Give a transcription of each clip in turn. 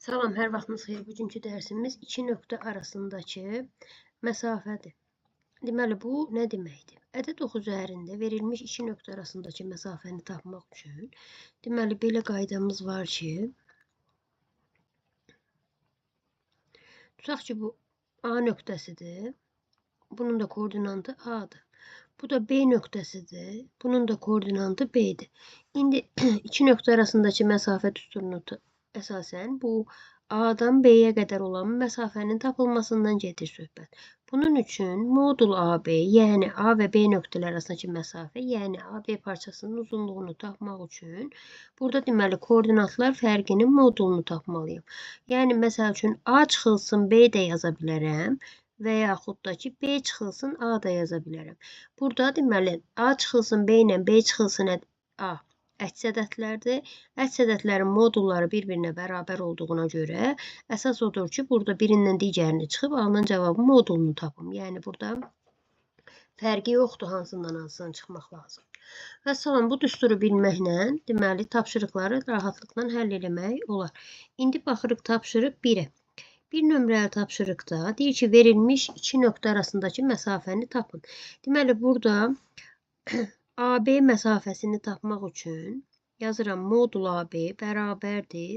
Salam, hər vaxtınız xeyir. Bugünkü dərsimiz iki nöqtə arasındakı məsafədir. Deməli, bu nə deməkdir? Ədəd oxu üzərində verilmiş iki nöqtə arasındakı məsafəni tapmaq üçün, deməli, belə qaydamız var ki, tutaq ki, bu A nöqtəsidir. Bunun da koordinatı A-dır. Bu da B nöqtəsidir. Bunun da koordinatı B-dir. İndi iki nöqtə arasındakı məsafə düsturunu əsasən bu A-dan B-yə qədər olan məsafənin tapılmasından gedir söhbət. Bunun üçün modul AB, yəni A və B nöqtələri arasındakı məsafə, yəni AB parçasının uzunluğunu tapmaq üçün burada deməli koordinatlar fərqinin modulunu tapmalıyım. Yəni məsəl üçün A çıxılsın B də yaza bilərəm və yaxud da ki B çıxılsın A da yaza bilərəm. Burada deməli A çıxılsın B ilə B çıxılsın A əks ədədlərdir. Əks ədədlərin modulları bir-birinə bərabər olduğuna görə əsas odur ki, burada birindən digərini çıxıb A-nın cavabı modulunu tapım. Yəni burada fərqi yoxdur hansından hansından çıxmaq lazım. Və salam, bu düsturu bilməklə deməli tapşırıqları rahatlıqla həll etmək olar. İndi baxırıq tapşırıq 1-ə. Bir nömrəli tapşırıqda deyir ki, verilmiş iki nöqtə arasındakı məsafəni tapın. Deməli, burada AB məsafəsini tapmaq üçün yazıram modul AB bərabərdir.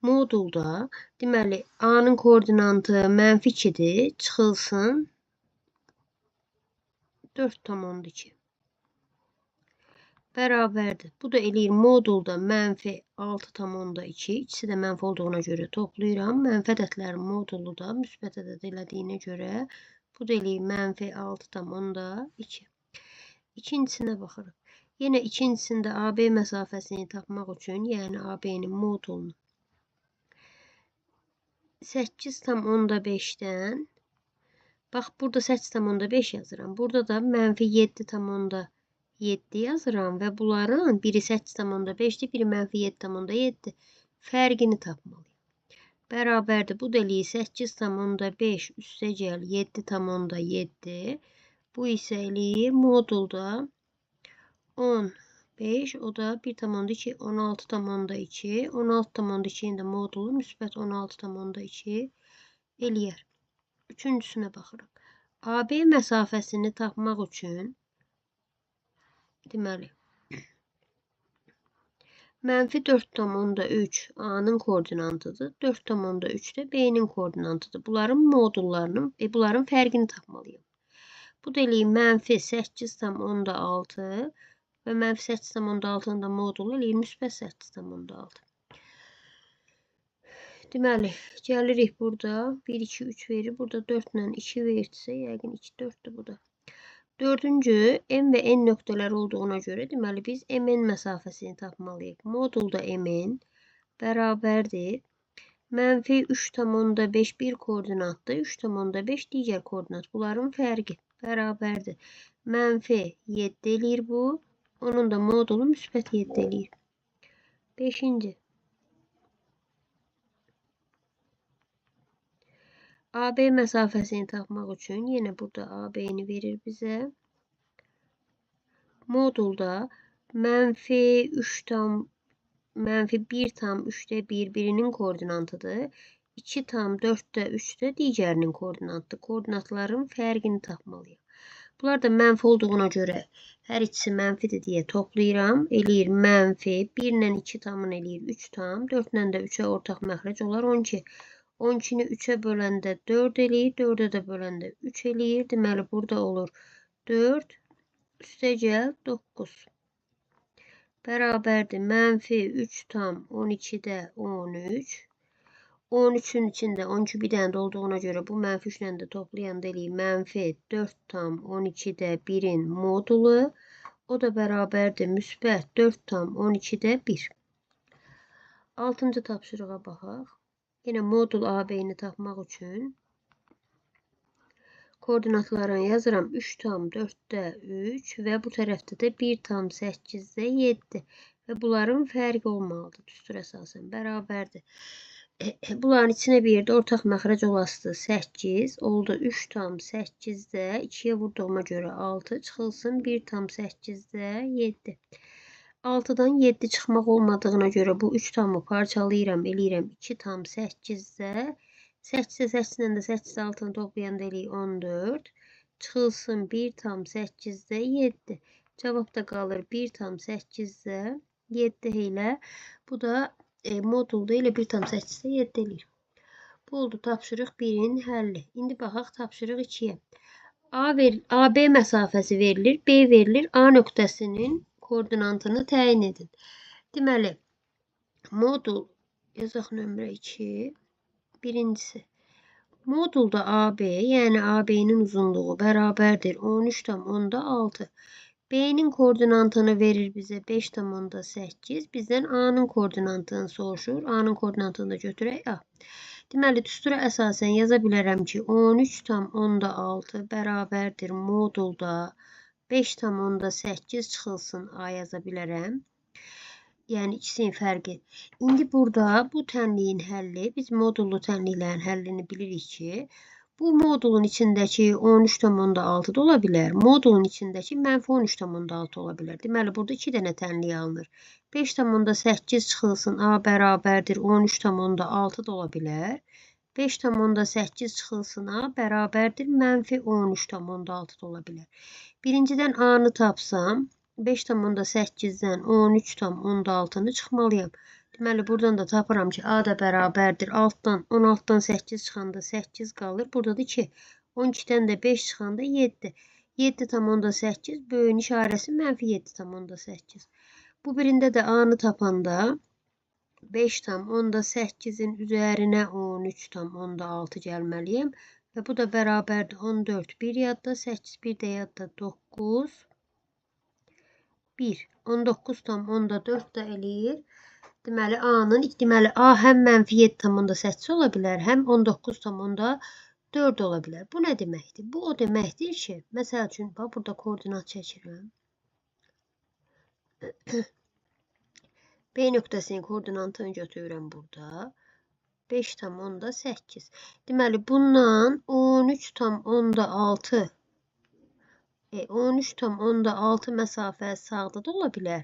Modulda deməli A-nın koordinatı -2-dir, çıxılsın 4,2 bərabərdir. Bu da eləyir modulda -6,2. İkisi də mənfi olduğuna görə toplayıram. Mənfi ədədlərin modulu da müsbət ədəd elədiyinə görə bu da eləyir -6,2. İkincisinə baxırıq. Yenə ikincisində AB məsafəsini tapmaq üçün, yəni AB-nin modulunu 8,5-dən bax, burada 8,5 yazıram. Burada da -7,7 yazıram və bunların biri 8,5-dir, biri -7,7. Fərqini tapmalıyım. Bərabərdir. Bu da eləyir 8,5 üstəgəl 7,7. Bu isə eləyir modulda 15, o da 1,2, 16,2. 16,2-nin də modulu müsbət 16,2 eləyər. Üçüncüsünə baxırıq. AB məsafəsini tapmaq üçün deməli -4,3 A-nın koordinatıdır. 4,3 də B-nin koordinatıdır. Bunların modullarının, bunların fərqini tapmalıyım. Bu da eləyir -8,6 və -8,6-nın da modulu eləyir müsbət 8,6. Deməli, gəlirik burada 1, 2, 3 verir. Burada 4 ilə 2 verirsə, yəqin 2, 4-dür bu da. Dördüncü, M və N nöqtələr olduğuna görə, deməli, biz MN məsafəsini tapmalıyıq. Modulda MN bərabərdir. -3,5 bir koordinatdır, 3,5 digər koordinat. Bunların fərqi bərabərdir. -7 eləyir bu. Onun da modulu müsbət 7 eləyir. Beşinci. AB məsafəsini tapmaq üçün yenə burada AB-ni verir bizə. Modulda -1,3'də 1 birinin koordinatıdır. 2,4'də 3 də digərinin koordinatıdır. Koordinatların fərqini tapmalıyım. Bunlar da mənfi olduğuna görə hər ikisi mənfidir deyə toplayıram. Eləyir -1 ilə 2 tamın eləyir 3 tam. 4 ilə də 3'ə ortaq məxrəc olar 12. 12'ni 3'ə böləndə 4 eləyir. 4'ə də böləndə 3 eləyir. Deməli, burada olur 4 üstəgəl 9. Bərabərdir. -3,12'də 13. 13'ün içində 12 bir dənə də olduğuna görə bu -3 ilə də toplayanda eləyir -4,12'də 1'in modulu. O da bərabərdir müsbət 4,12'də 1. 6-cı tapşırığa baxaq. Yenə modul AB-ni tapmaq üçün koordinatlarını yazıram. 3,4'də 3 və bu tərəfdə də 1,8'də 7. Və bunların fərqi olmalıdır düstur əsasən. Bərabərdir. Bunların içinə bir yerdə ortaq məxrəc olasıdır 8. Oldu 3,8'də 2'yə vurduğuma görə 6 çıxılsın 1,8'də 7. 6'dan 7 çıxmaq olmadığına görə bu 3 tamı parçalayıram, eləyirəm 2 tam 8-də. 8-də 8-lə də 8 6-nı toplayanda eləyir 14. Çıxılsın 1 tam 8-də 7. Cavabda qalır 1 tam 8-də 7 ilə. Bu da modulda ilə 1 tam 8-də 7 eləyir. Bu oldu tapşırıq 1-in həlli. İndi baxaq tapşırıq 2-yə. AB məsafəsi verilir, B verilir. A nöqtəsinin koordinatını təyin edin. Deməli, modul yazaq nömrə 2. Birincisi. Modulda AB, yəni AB-nin uzunluğu bərabərdir 13,6. B-nin koordinatını verir bizə 5,8. Bizdən A-nın koordinatını soruşur. A-nın koordinatını da götürək A. Deməli, düstura əsasən yaza bilərəm ki, 13,6 bərabərdir modulda 5,8 çıxılsın A yaza bilərəm. Yəni, ikisinin fərqi. İndi burada bu tənliyin həlli, biz modullu tənliklərin həllini bilirik ki, bu modulun içindəki 13,6 da ola bilər. Modulun içindəki mənfi 13,6 ola bilər. Deməli, burada 2 dənə tənlik alınır. 5,8 çıxılsın A bərabərdir 13,6 da ola bilər. 5,8 çıxılsın A bərabərdir mənfi 13,6 da ola bilər. Birincidən A-nı tapsam, 5,8-dən 13,6-nı çıxmalıyam. Deməli, buradan da tapıram ki, A da bərabərdir 6-dan 16-dan 8 çıxanda 8 qalır. Burada da 2. 12-dən də 5 çıxanda 7. 7,8 böyün işarəsi mənfi 7,8. Bu birində də A-nı tapanda 5,8-in üzərinə 13,6 gəlməliyəm. Və bu da bərabərdir 14. 1 yadda, 8, 1 də yadda 9. 1. 19,4 da eləyir. Deməli, A həm mənfi 7,8 ola bilər, həm 19,4 ola bilər. Bu nə deməkdir? Bu o deməkdir ki, məsəl üçün, burada koordinat çəkirəm. B nöqtəsinin koordinatını götürürəm burada. 5,8. Deməli, bundan 13,6 13,6 məsafə sağda da ola bilər.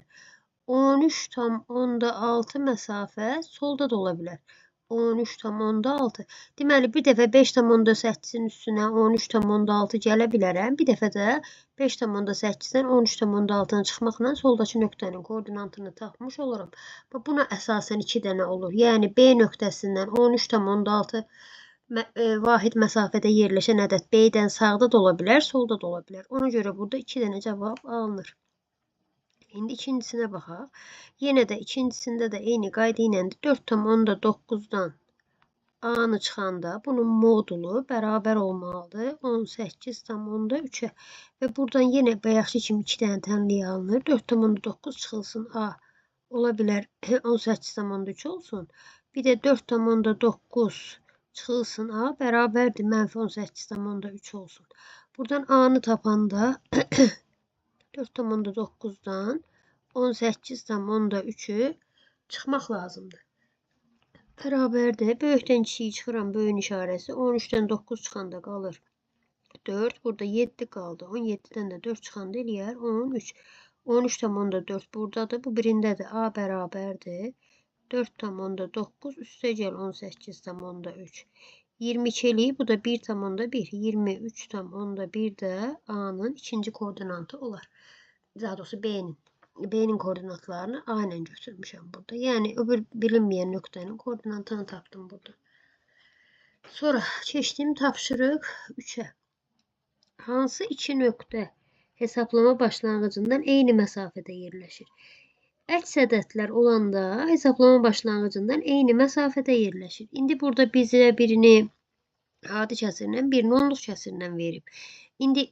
13,6 məsafə solda da ola bilər. 13,6. Deməli, bir dəfə 5,8-in üstünə 13,6 gələ bilərəm. Bir dəfə də 5,8-dən 13,6-nın çıxmaqla soldakı nöqtənin koordinatını tapmış oluram. Buna əsasən 2 dənə olur. Yəni, B nöqtəsindən 13,6 vahid məsafədə yerləşən ədəd B-dən sağda da ola bilər, solda da ola bilər. Ona görə burada 2 dənə cavab alınır. İndi ikincisinə baxaq. Yenə də ikincisində də eyni qayda ilə 4,9-dan A-nı çıxanda bunun modulu bərabər olmalıdır 18,3-ə. Və buradan yenə bayaqki kimi 2 dənə tənlik alınır. 4,9 çıxılsın A. Ola bilər 18,3 olsun. Bir də 4,9 çıxılsın A bərabərdir mənfi 18,3 olsun. Buradan A-nı tapanda 4,9-dan 18,3'ü çıxmaq lazımdır. Bərabərdir. Böyükdən kiçiyi çıxıram. Böyün işarəsi. 13-dən 9 çıxanda qalır 4. Burada 7 qaldı. 17-dən də 4 çıxanda eləyər 13. 13,4 buradadır. Bu birindədir. A bərabərdir 4,9 üstə gəl 18,3. 22 eləyib. Bu da 1,1. 23,1 də A-nın ikinci koordinatı olar. Daha doğrusu B'nin koordinatlarını A ilə götürmüşəm burada. Yəni, öbür bilinməyən nöqtənin koordinatını tapdım burada. Sonra keçdim tapşırıq 3-ə. Hansı iki nöqtə hesablama başlanğıcından eyni məsafədə yerləşir? Əks ədədlər olanda hesablama başlanğıcından eyni məsafədə yerləşir. İndi burada bizə birini adi kəsirlə, birini onluq kəsirlə verib. İndi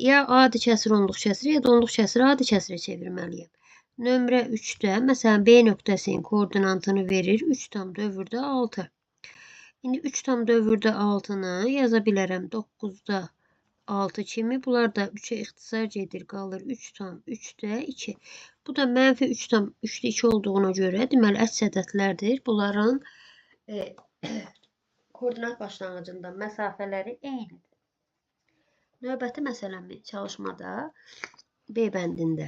ya adi kəsir onluq kəsir, ya da onluq kəsir adi kəsirə çevirməliyəm. Nömrə 3-də, məsələn, B nöqtəsinin koordinatını verir. 3,6. İndi 3,6-nı yaza bilərəm 9-da 6 kimi. Bunlar da 3-ə ixtisar gedir, qalır 3,3-də 2. Bu da mənfi 3,3-də 2 olduğuna görə, deməli, əks ədədlərdir. Bunların koordinat başlanğıcında məsafələri eynidir. Növbəti məsələmi çalışmada B bəndində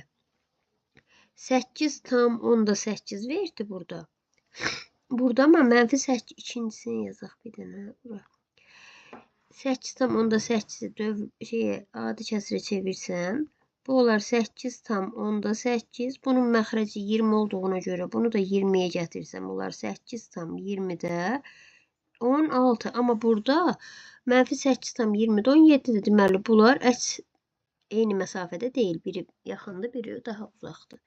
8 tam 10'da 8 verdi burada. Burada ama mənfi 8 ikincisini yazaq bir dənə. Bura. 8 tam 10'da 8'i adi kəsrə çevirsəm, bu olar 8 tam 10'da 8. Bunun məxrəci 20 olduğuna görə bunu da 20'ye gətirsəm, olar 8 tam 20'də 16. Amma burada mənfi 8 tam 20'də 17'dir. Deməli, bunlar eyni məsafədə deyil. Biri yaxındır, biri daha uzaqdır.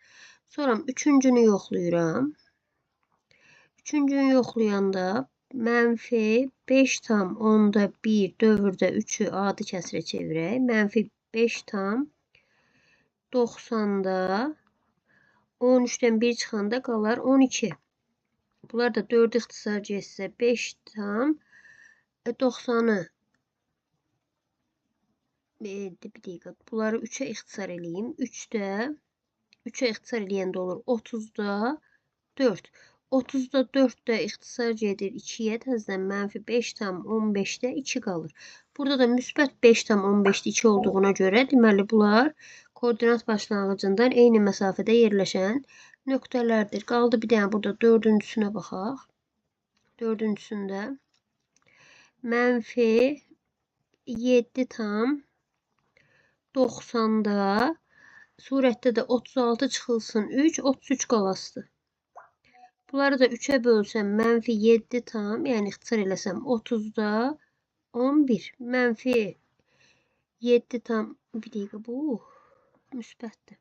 Sonra üçüncünü yoxlayıram. Üçüncünü yoxlayanda mənfi 5 tam 10'da 1 dövrdə 3'ü adi kəsrə çevirək. Mənfi 5 tam 90'da 13'dən 1 çıxanda qalar 12. Bunlar da 4 ixtisar getsə 5 tam 90'ı bir dəqiqə. Bunları 3'ə ixtisar eləyim. 3'ə ixtisar eləyəndə olur 30'da 4. 30'da 4'də ixtisar gedir 2'yə, təzədən mənfi 5 tam 15'də 2 qalır. Burada da müsbət 5 tam 15'də 2 olduğuna görə, deməli bunlar koordinat başlanğıcından eyni məsafədə yerləşən nöqtələrdir. Qaldı bir dənə burada dördüncüsünə baxaq. Dördüncüsündə mənfi 7 tam 90'da surətdə də 36 çıxılsın 3, 33 qalasıdır. Bunları da 3'ə bölsəm mənfi 7 tam, yəni ixtisar eləsəm 30'da 11. Mənfi 7 tam, bir dəqiqə bu müsbətdir.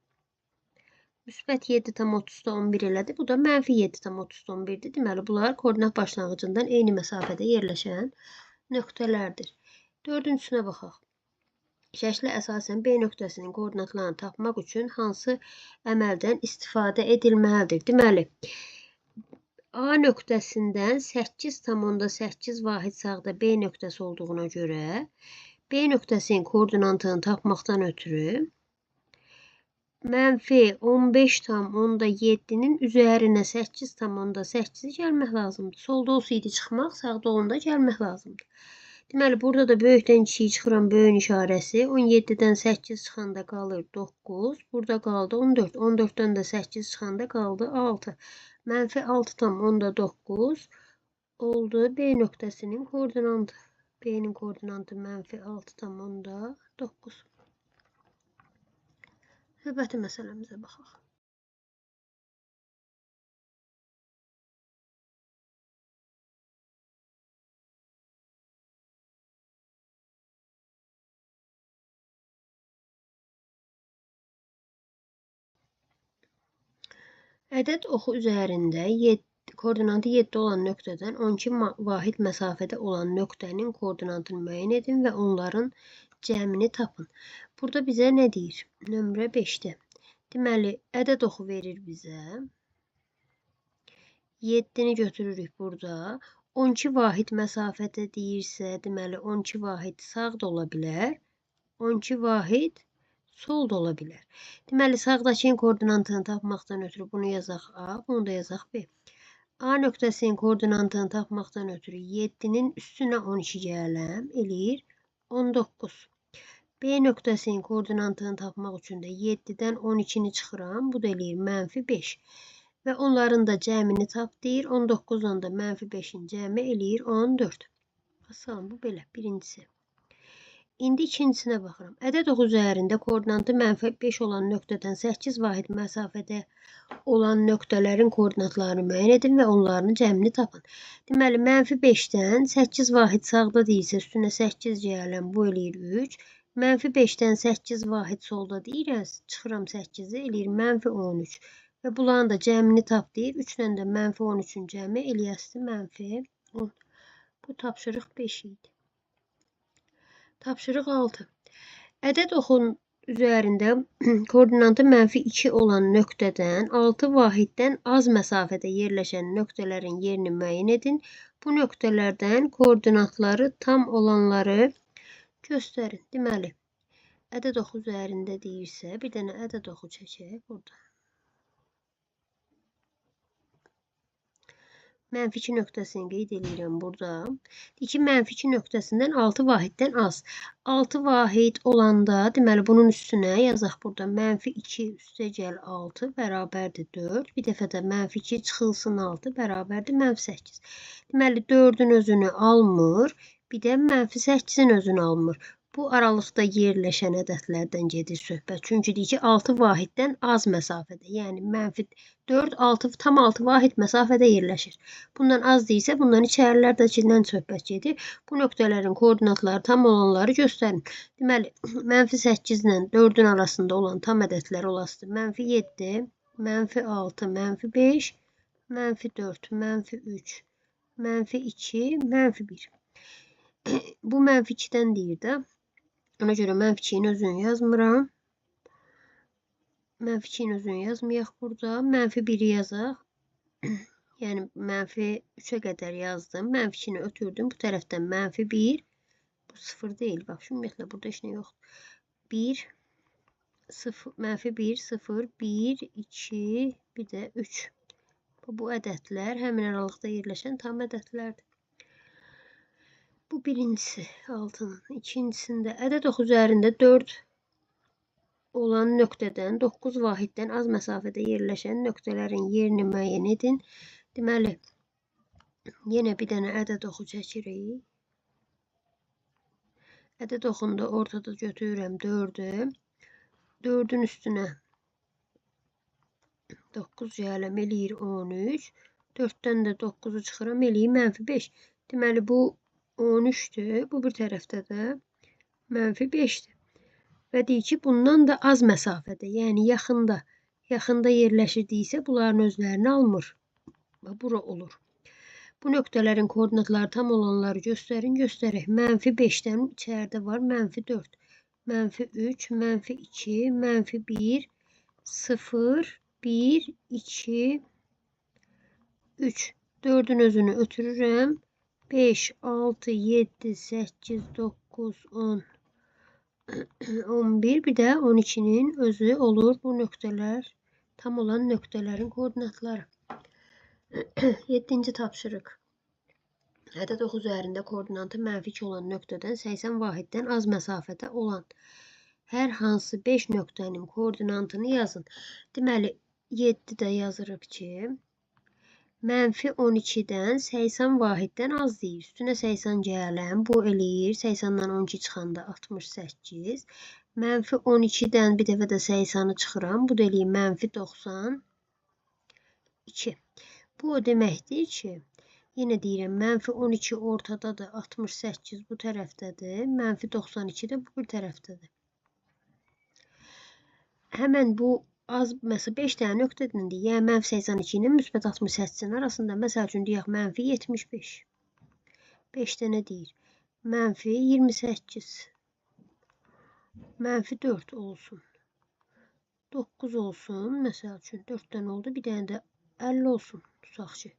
Müsbət 7 tam 30'da 11 elədi. Bu da mənfi 7 tam 30'da 11'dir. Deməli, bunlar koordinat başlanğıcından eyni məsafədə yerləşən nöqtələrdir. Dördüncüsünə baxaq. Şəklə əsasən B nöqtəsinin koordinatlarını tapmaq üçün hansı əməldən istifadə edilməlidir? Deməli, A nöqtəsindən 8 tam 10'da 8 vahid sağda B nöqtəsi olduğuna görə B nöqtəsinin koordinatını tapmaqdan ötürü mənfi 15 tam 10'da 7'nin üzərinə 8 tam 10'da 8'i gəlmək lazımdır. Solda olsaydı çıxmaq, sağda olanda gəlmək lazımdır. Deməli, burada da böyükdən kiçiyi çıxıram, böyün işarəsi. 17'dən 8 çıxanda qalır 9. Burada qaldı 14. 14'dən də 8 çıxanda qaldı 6. Mənfi 6 tam 10'da 9 oldu B nöqtəsinin koordinatı. B'nin koordinatı mənfi 6 tam 10'da 9. Növbəti məsələmizə baxaq. Ədəd oxu üzərində koordinatı 7 olan nöqtədən 12 vahid məsafədə olan nöqtənin koordinatını müəyyən edin və onların cəmini tapın. Burada bizə nə deyir? Nömrə 5'də. Deməli, ədəd oxu verir bizə. 7'ni götürürük burada. 12 vahid məsafədə deyirsə, deməli 12 vahid sağ da ola bilər. 12 vahid sol da ola bilər. Deməli, sağdakının koordinatını tapmaqdan ötürü bunu yazaq A, bunu da yazaq B. A nöqtəsinin koordinatını tapmaqdan ötürü 7'nin üstünə 12 gələm, eləyir 19. B nöqtəsinin koordinatını tapmaq üçün də 7'dən 12'ni çıxıram, bu da eləyir mənfi 5. Və onların da cəmini tap deyir, 19'dan da mənfi 5'in cəmi eləyir 14. Basalım, bu belə, birincisi. İndi ikincisinə baxıram. Ədəd oxu üzərində koordinatı mənfi 5 olan nöqtədən 8 vahid məsafədə olan nöqtələrin koordinatlarını müəyyən edin və onların cəmini tapın. Deməli, mənfi 5'dən 8 vahid sağda deyilsə, üstünə 8 gələm, bu eləyir 3. Mənfi 5'dən 8 vahid solda deyirəz, çıxıram 8'i, eləyir mənfi 13. Və bunların da cəmini tap deyir. 3'dən də mənfi 13'ün cəmi eləyəsi mənfi 10. Bu tapşırıq 5 idi. Tapşırıq 6. Ədəd oxun üzərində koordinatı mənfi 2 olan nöqtədən 6 vahiddən az məsafədə yerləşən nöqtələrin yerini müəyyən edin. Bu nöqtələrdən koordinatları tam olanları göstərin. Deməli, ədəd oxu üzərində deyirsə, bir dənə ədəd oxu çəkək burada. Mənfi 2 nöqtəsini qeyd edirəm burada. Deyir ki, mənfi 2 nöqtəsindən 6 vahiddən az. 6 vahid olanda, deməli bunun üstünə yazaq burada. Mənfi 2 üstəgəl 6 bərabərdir 4. Bir dəfə də mənfi 2 çıxılsın 6 bərabərdir mənfi 8. Deməli 4-ün özünü almır. Bir də mənfi 8-in özünü almır. Bu aralıqda yerləşən ədədlərdən gedir söhbət. Çünki deyir ki, 6 vahiddən az məsafədə. Yəni mənfi 4, 6, tam 6 vahid məsafədə yerləşir. Bundan az deyilsə, bundan içərilərdəkindən söhbət gedir. Bu nöqtələrin koordinatları tam olanları göstərin. Deməli, mənfi 8 ilə 4-ün arasında olan tam ədədlər olasıdır. Mənfi 7, mənfi 6, mənfi 5, mənfi 4, mənfi 3, mənfi 2, mənfi 1. Bu mənfi 2-dən deyir də. Ona görə mənfi 2-nin özünü yazmıram. Mənfi 2-nin özünü yazmayaq burada. Mənfi 1-i yazaq. Yəni mənfi 3-ə qədər yazdım. Mənfi 2-ni ötürdüm. Bu tərəfdən mənfi 1. Bu 0 deyil. Bax, ümumiyyətlə burada heç nə yoxdur. 1, 0, mənfi 1, 0, 1, 2, bir də 3. Bu ədədlər həmin aralıqda yerləşən tam ədədlərdir. Bu birincisi 6'nın. İkincisində ədəd oxu üzərində 4 olan nöqtədən 9 vahiddən az məsafədə yerləşən nöqtələrin yerini müəyyən edin. Deməli, yenə bir dənə ədəd oxu çəkirik. Ədəd oxunda ortada götürürəm 4'ü. 4'ün üstünə 9 gələm eləyir 13. 4'dən də 9'u çıxıram eləyir mənfi 5. Deməli, bu 13'tür. Bu bir tərəfdə də mənfi 5'dir. Və deyir ki, bundan da az məsafədə, yəni yaxında yerləşirdiksə, bunların özlərini almır. Və bura olur. Bu nöqtələrin koordinatları tam olanları göstərin, göstərək. Mənfi 5'dən içəridə var mənfi 4, mənfi 3, mənfi 2, mənfi 1, 0, 1, 2, 3. 4'ün özünü ötürürəm. 5, 6, 7, 8, 9, 10, 11, bir də 12'nin özü olur. Bu nöqtələr tam olan nöqtələrin koordinatları. 7-ci tapşırıq. Ədəd oxu üzərində koordinatı mənfi 2 olan nöqtədən 80 vahiddən az məsafədə olan hər hansı 5 nöqtənin koordinatını yazın. Deməli, 7'də yazırıq ki, mənfi 12'dən 80 vahiddən az deyir. Üstünə 80 gələm. Bu eləyir. 80'dan 12 çıxanda 68. Mənfi 12'dən bir dəfə də 80'ı çıxıram. Bu da eləyir mənfi 92. Bu o deməkdir ki, yenə deyirəm, mənfi 12 ortadadır. 68 bu tərəfdədir. Mənfi 92 də bu bir tərəfdədir. Həmən bu az, məsələn 5 dənə nöqtədən deyir. Yəni mənfi 82 ilə müsbət 68'in arasında məsəl üçün deyək mənfi 75. 5 dənə deyir. Mənfi 28. Mənfi 4 olsun. 9 olsun. Məsəl üçün 4'dən oldu. Bir dənə də 50 olsun. Tutaq ki.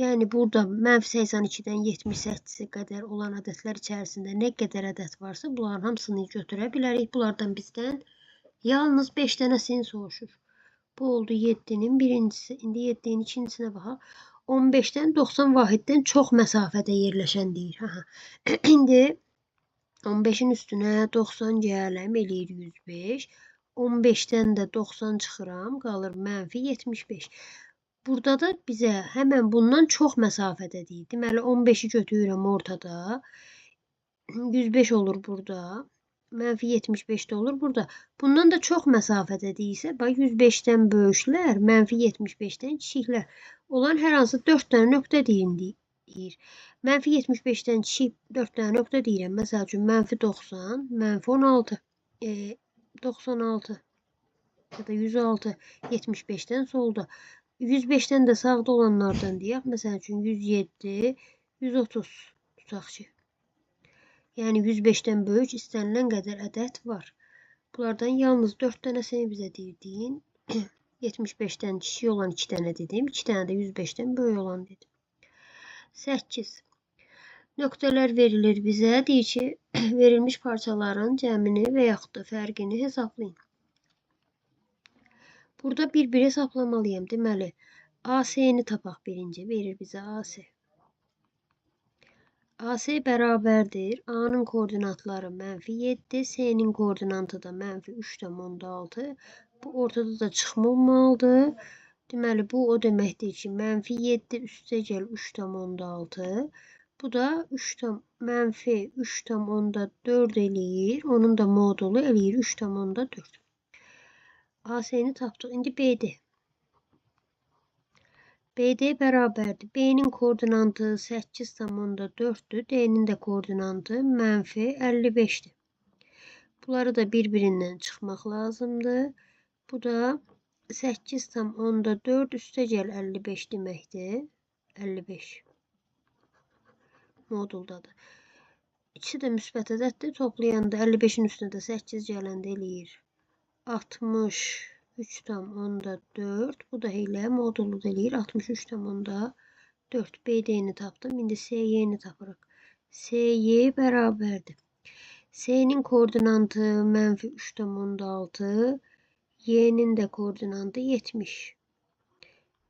Yəni burada mənfi 82'dən 78'e qədər olan ədədlər içərisində nə qədər ədəd varsa bunların hamısını götürə bilərik. Bunlardan bizdən yalnız 5 dənəsini soruşur. Bu oldu 7'nin birincisi. İndi 7'nin ikincisine baxaq. 15'dən 90 vahiddən çox məsafədə yerləşən deyir. İndi 15'in üstünə 90 gələm eləyir 105. 15'dən də 90 çıxıram, qalır mənfi 75. Burada da bizə həmən bundan çox məsafədə deyir. Deməli 15'i götürürəm ortada. 105 olur burada. Mənfi 75 də olur burada. Bundan da çox məsafədə deyilsə, 105'dən böyüklər, mənfi 75'dən kiçiklər olan hər hansı 4 dənə nöqtə deyir. Mənfi 75'dən kiçik 4 dənə nöqtə deyirəm. Məsəl üçün mənfi 90, mənfi 16, 96 ya da 106, 75'dən solda. 105'dən də sağda olanlardan deyək. Məsəl üçün 107, 130 tutaq ki. Yəni 105'dən böyük istənilən qədər ədəd var. Bunlardan yalnız 4 dənəsini bizə deyin. 75'dən kiçik olan 2 dənə dedim. 2 dənə də 105'dən böyük olan dedim. 8. Nöqtələr verilir bizə. Deyir ki, verilmiş parçaların cəmini və yaxud da fərqini hesablayın. Burada bir-bir hesaplamalıyım. Deməli, AS'ni tapaq birinci. Verir bizə AS. AS bərabərdir. A'nın koordinatları -7, S'nin koordinatı da -3,6. Bu ortada da çıxmamalıdır. Deməli, bu o deməkdir ki, -7 üstəgəl 3,6. Bu da -3,4 eləyir. Onun da modulu eləyir 3,4. AS'ni tapdıq. İndi BD. BD bərabərdir. B'nin koordinatı 8,4'dür. D'nin də koordinatı -55'dir. Bunları da bir-birindən çıxmaq lazımdır. Bu da 8,4 üstəgəl 55 deməkdir. 55 moduldadır. İkisi də müsbət ədəddir. Toplayanda 55'in üstünə də 8 gələndə eləyir 63,4. Bu da elə modulu eləyir 63,4. BD'ni tapdım. İndi SY'ni tapırıq. SY bərabərdir. S'nin koordinatı -3,6. Y'nin də koordinatı 70.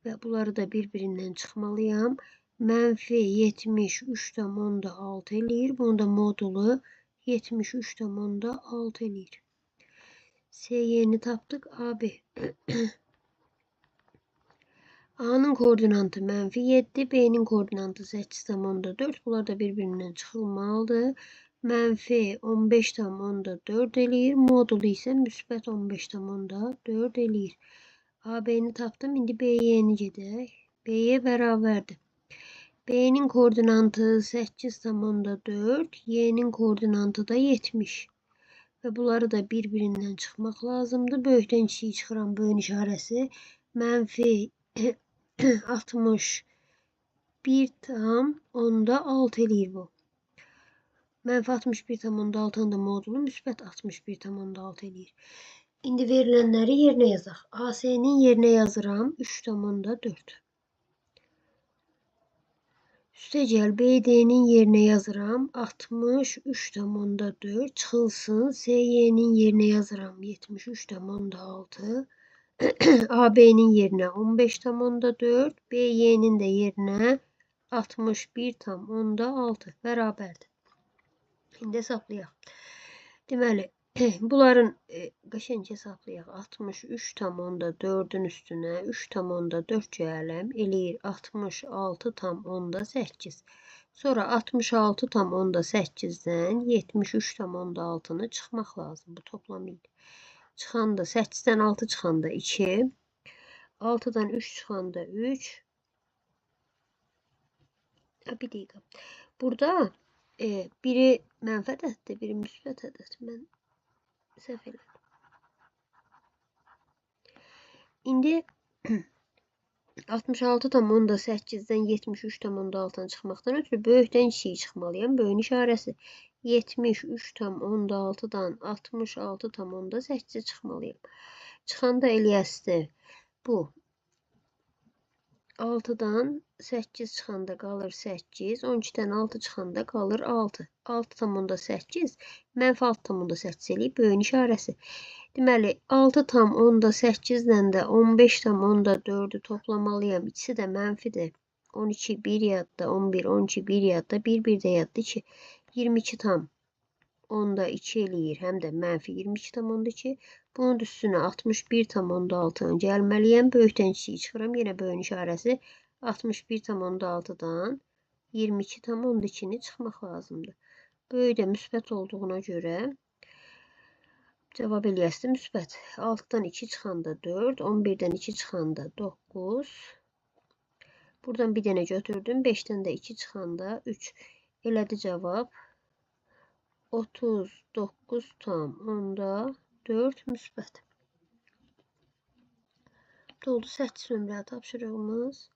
Və bunları da bir-birindən çıxmalıyam. -73,6 eləyir. Bunun da modulu 73,6 eləyir. SY'ni tapdıq. AB. A'nın koordinatı -7, B'nin koordinatı 8,4. Bunlar da bir-birindən çıxılmalıdır. -15,4 eləyir. Modulu isə müsbət 15,4 eləyir. AB'ni tapdım. İndi BY'ni gedək. BY bərabərdir. B'nin koordinatı 8,4, Y'nin koordinatı da 70. Və bunları da bir-birindən çıxmaq lazımdır. Böyükdən kiçiyi çıxıran bölün işarəsi -61,6 eləyir bu. -61,6'nın da modulu müsbət 61,6 eləyir. İndi verilənləri yerinə yazaq. AS'nin yerinə yazıram 3,4. Üstəgəl BD'nin yerinə yazıram 63,4. Çıxılsın. SY'nin yerinə yazıram 73,6. AB'nin yerinə 15,4. BY'nin də yerinə 61,6 bərabərdir. İndi hesablayaq. Deməli, bunların qəşəng hesablayaq. 63,4'ün üstünə 3,4 gələm eləyir 66,8. Sonra 66,8'dən 73,6'nı çıxmaq lazım. Bu toplam idi. Çıxanda 8'dən 6 çıxanda 2. 6'dan 3 çıxanda 3. Bir dəqiqə. Burada biri mənfi ədəddir, biri müsbət ədəd. Mən səhv elədim. İndi 66,8'dən 73,6'dan çıxmaqdan ötürü böyükdən kiçiyi çıxmalıyam. Böyün işarəsi 73,6'dan 66,8'e çıxmalıyam. Çıxanda eləyəsi bu. 6'dan 8 çıxanda qalır 8. 12'dən 6 çıxanda qalır 6. 6,8 -6,8 eləyib böyün işarəsi. Deməli 6,8'dən də 15,4'ü toplamalıyam. İkisi də mənfidir. 12 bir yadda, 11, 12 bir yadda, 1 də yadda 2. 22,2 eləyir. Həm də -22,2. Bunun üstünə 61,6'ını gəlməliyəm. Böyükdən kiçiyi çıxıram. Yenə böyün işarəsi 61,6'dan 22,2'ni çıxmaq lazımdır. Böyük də müsbət olduğuna görə cavab eləyəsi müsbət. 6'dan 2 çıxanda 4, 11'dən 2 çıxanda 9. Buradan bir dənə götürdüm. 5'dən də 2 çıxanda 3. Elədi cavab 39,4 müsbət. Doldu 8 nömrəli tapşırığımız.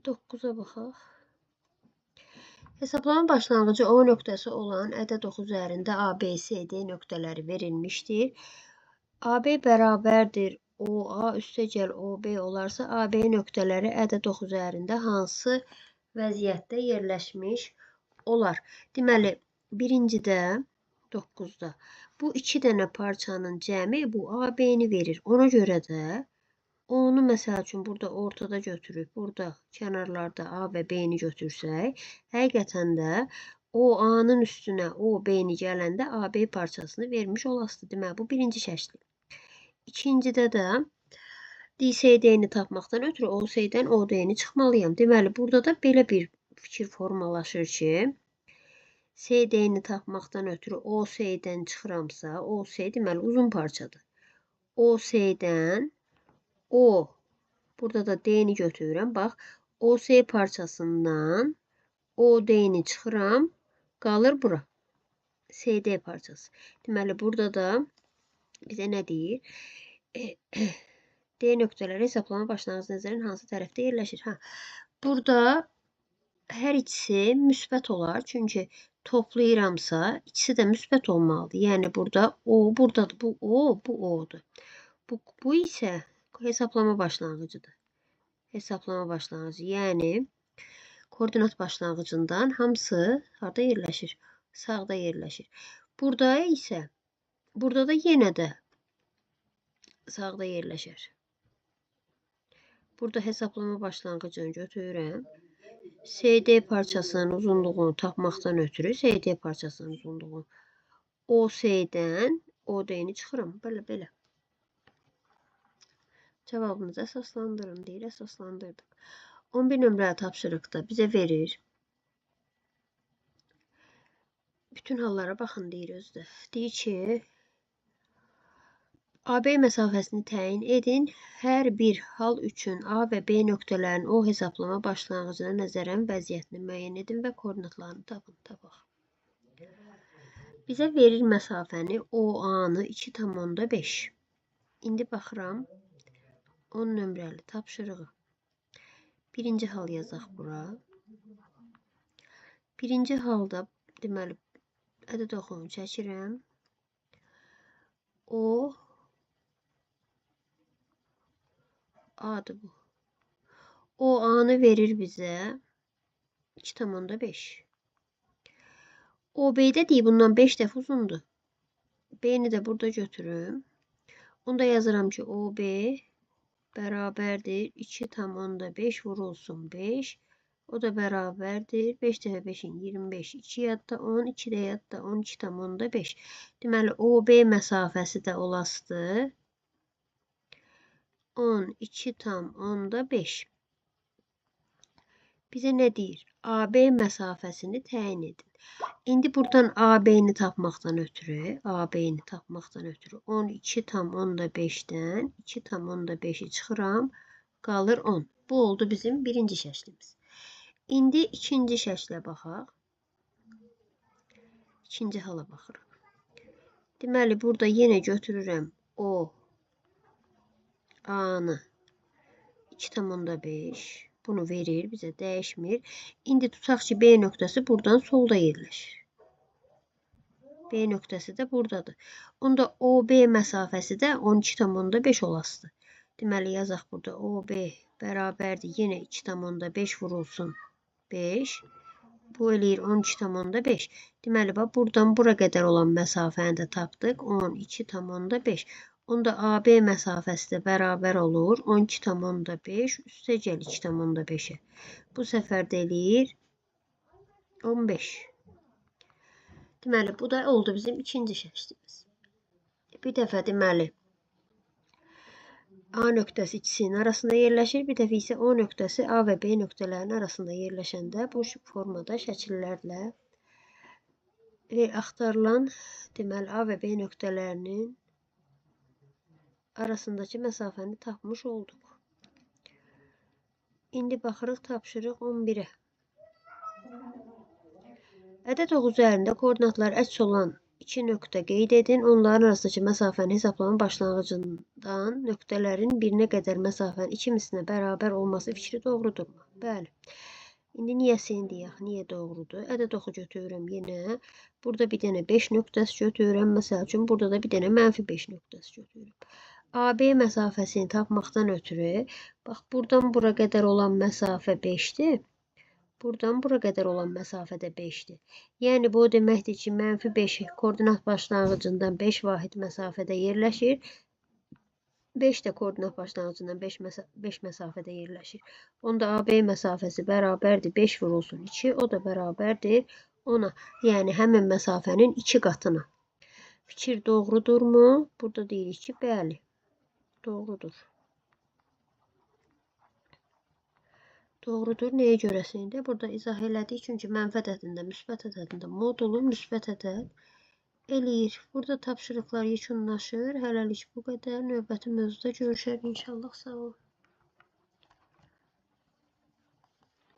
9'a baxaq. Hesablama başlanğıcı O nöqtəsi olan ədəd ox üzərində A, B, C, D nöqtələri verilmişdir. AB bərabərdir OA üstəgəl OB olarsa AB nöqtələri ədəd ox üzərində hansı vəziyyətdə yerləşmiş olar? Deməli, birincidə 9'da bu iki dənə parçanın cəmi bu AB'ni verir. Ona görə də O'nu məsəl üçün burada ortada götürüb, burada kənarlarda A və B-ni götürsək, həqiqətən də o A-nın üstünə o B-ni gələndə AB parçasını vermiş olasıdır. Deməli, bu birinci şəkli. İkincidə də DCD-ni tapmaqdan ötürü OC-dən OD-ni çıxmalıyam. Deməli, burada da belə bir fikir formalaşır ki, CD-ni tapmaqdan ötürü OC-dən çıxıramsa, OC deməli uzun parçadır. OC-dən O, burada da D-ni götürürəm. Bax, OC parçasından OD-ni çıxıram, qalır bura. CD parçası. Deməli, burada da bizə nə deyir? D nöqtələri hesablama başlanğıc nəzərin hansı tərəfdə yerləşir? Burada hər ikisi müsbət olar. Çünki toplayıramsa ikisi də müsbət olmalıdır. Yəni burada O buradadır. Bu O, bu O'dur. Bu isə hesablama başlanğıcıdır. Hesablama başlanğıcı. Yəni koordinat başlanğıcından hamısı harda yerləşir? Sağda yerləşir. Burada isə burada da yenə də sağda yerləşir. Burada hesablama başlanğıcını götürürəm. CD parçasının uzunluğunu tapmaqdan ötürü CD parçasının uzunluğu OC-dən OD-ni çıxıram. Belə. Cavabınızı əsaslandırın deyir. Əsaslandırdıq. 11 nömrəli tapşırıqda bizə verir. Bütün hallara baxın deyir özdə. Deyir ki, AB məsafəsini təyin edin. Hər bir hal üçün A və B nöqtələrinin O hesablama başlanğıcına nəzərən vəziyyətini müəyyən edin və koordinatlarını tapaq. Bizə verir məsafəni OA-nı 2,5. İndi baxıram 10 nömrəli tapşırığı. Birinci hal yazaq bura. Birinci halda deməli ədəd oxunu çəkirəm. O A'dır bu. O A'nı verir bizə 2,5. O B'də deyib bundan 5 dəfə uzundur. B'ni də burada götürüm. Onda yazıram ki O B bərabərdir 2,5 vurulsun 5. O da bərabərdir 5 dəfə 5'in 25. 2 yadda 10, 2 də yadda 12,5. Deməli O B məsafəsi də olasıdır. 12,5. Bizə nə deyir? AB məsafəsini təyin edin. İndi buradan AB-ni tapmaqdan ötürü 12,5-dən 2,5'i çıxıram, qalır 10. Bu oldu bizim birinci şəklimiz. İndi ikinci şəklə baxaq. İkinci hala baxırıq. Deməli, burada yenə götürürəm O A'nı 2,5. Bunu verir, bizə dəyişmir. İndi tutaq ki, B nöqtəsi buradan solda yerləşir. B nöqtəsi də buradadır. Onda OB məsafəsi də 12,5 olasıdır. Deməli, yazaq burada OB bərabərdir. Yenə 2,5 vurulsun 5. Bu eləyir 12,5. Deməli, buradan bura qədər olan məsafəni də tapdıq. 12,5. Onda AB məsafəsi də bərabər olur. 12,5 üstəgəl 2,5'e. Bu səfər də eləyir 15. Deməli, bu da oldu bizim ikinci şəklimiz. Bir dəfə deməli A nöqtəsi ikisinin arasında yerləşir. Bir dəfə isə O nöqtəsi A və B nöqtələrinin arasında yerləşəndə bu formada şəkillərlə axtarılan deməli A və B nöqtələrinin arasındakı məsafəni tapmış olduq. İndi baxırıq tapşırıq 11'ə. Ədəd ox üzərində koordinatlar əks olan iki nöqtə qeyd edin. Onların arasındakı məsafənin hesablama başlanğıcından nöqtələrin birinə qədər məsafənin iki mislinə bərabər olması fikri doğrudurmu? Bəli. İndi niyəsini deyək, niyə doğrudur? Ədəd oxu götürürəm yenə. Burada bir dənə 5 nöqtəsi götürürəm. Məsəl üçün burada da bir dənə -5 nöqtəsi götürürəm. AB məsafəsini tapmaqdan ötürü, bax, buradan bura qədər olan məsafə 5'dir. Buradan bura qədər olan məsafə də 5'dir. Yəni, bu deməkdir ki, -5 koordinat başlanğıcından 5 vahid məsafədə yerləşir. 5 də koordinat başlanğıcından 5 məsafədə yerləşir. Onda AB məsafəsi bərabərdir 5 vurulsun 2, o da bərabərdir 10-a. Yəni həmin məsafənin 2 qatına. Fikir doğrudurmu? Burada deyirik ki, bəli, doğrudur. Doğrudur. Nəyə görəsində? Burada izah elədik. Çünki mənfi ədədində, müsbət ədədində modulu müsbət ədəd eləyir. Burada tapşırıqlar yekunlaşır. Hələlik bu qədər. Növbəti mövzuda görüşərik inşallah. Sağ olun.